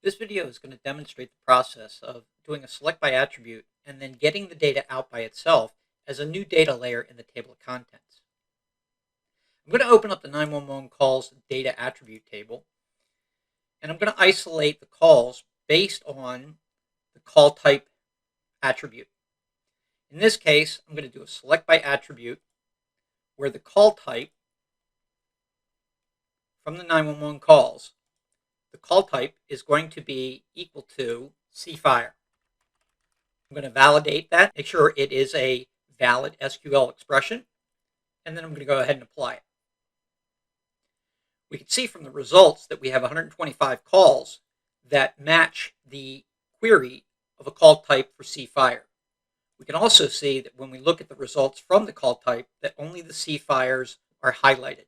This video is going to demonstrate the process of doing a select by attribute and then getting the data out by itself as a new data layer in the table of contents. I'm going to open up the 911 calls data attribute table, and I'm going to isolate the calls based on the call type attribute. In this case, I'm going to do a select by attribute where the call type from the 911 calls, the call type is going to be equal to cfire. I'm going to validate that, make sure it is a valid SQL expression, and then I'm going to go ahead and apply it. We can see from the results that we have 125 calls that match the query of a call type for cfire. We can also see that when we look at the results from the call type that only the cfires are highlighted.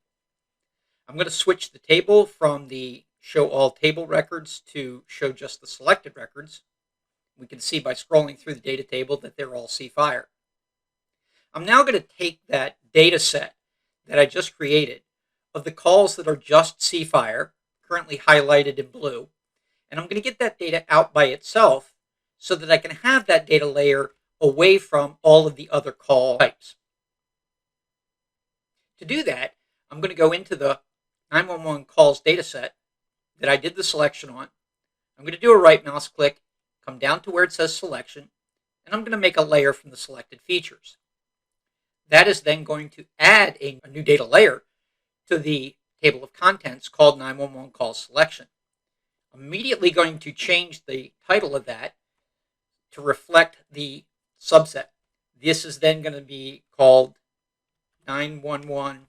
I'm going to switch the table from the show all table records to show just the selected records. We can see by scrolling through the data table that they're all cfire. I'm now going to take that data set that I just created of the calls that are just cfire, currently highlighted in blue, and I'm going to get that data out by itself so that I can have that data layer away from all of the other call types. To do that, I'm going to go into the 911 calls data set that I did the selection on. I'm going to do a right mouse click, come down to where it says selection, and I'm going to make a layer from the selected features. That is then going to add a new data layer to the table of contents called 911 calls selection. I'm immediately going to change the title of that to reflect the subset. This is then going to be called 911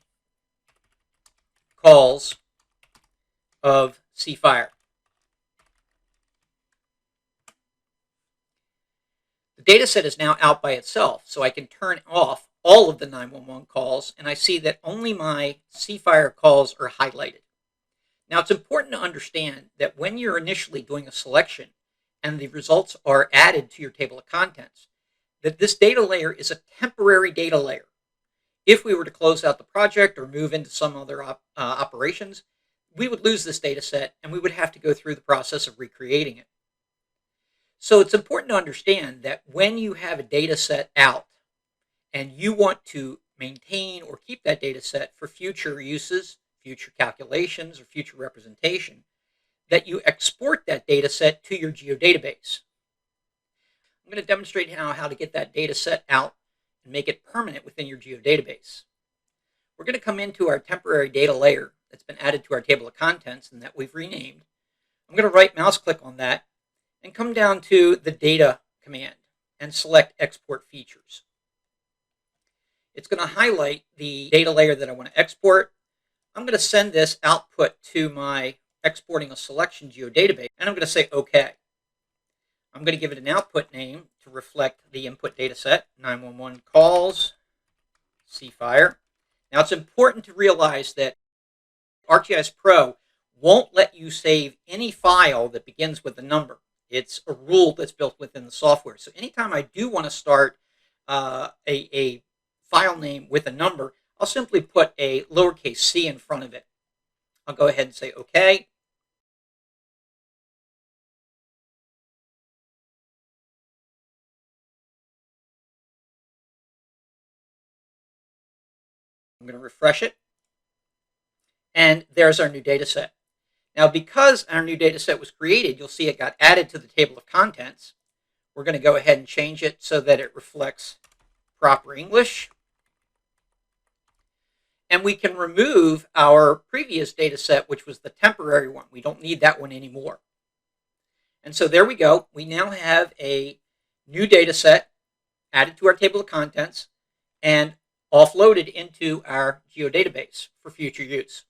calls of cfire. The data set is now out by itself, so I can turn off all of the 911 calls, and I see that only my cfire calls are highlighted. Now, it's important to understand that when you're initially doing a selection and the results are added to your table of contents, that this data layer is a temporary data layer. If we were to close out the project or move into some other operations, we would lose this data set and we would have to go through the process of recreating it. So it's important to understand that when you have a data set out and you want to maintain or keep that data set for future uses, future calculations, or future representation, that you export that data set to your geodatabase. I'm going to demonstrate now how to get that data set out and make it permanent within your geodatabase. We're going to come into our temporary data layer that's been added to our table of contents and that we've renamed. I'm going to right mouse click on that and come down to the data command and select export features. It's going to highlight the data layer that I want to export. I'm going to send this output to my exporting a selection geodatabase, and I'm going to say OK. I'm going to give it an output name to reflect the input data set, 911 calls cfire. Now, it's important to realize that ArcGIS Pro won't let you save any file that begins with a number. It's a rule that's built within the software. So anytime I do want to start a file name with a number, I'll simply put a lowercase c in front of it. I'll go ahead and say OK. I'm going to refresh it. And there's our new data set. Now, because our new data set was created, you'll see it got added to the table of contents. We're going to go ahead and change it so that it reflects proper English. And we can remove our previous data set, which was the temporary one. We don't need that one anymore. And so there we go. We now have a new data set added to our table of contents and offloaded into our geodatabase for future use.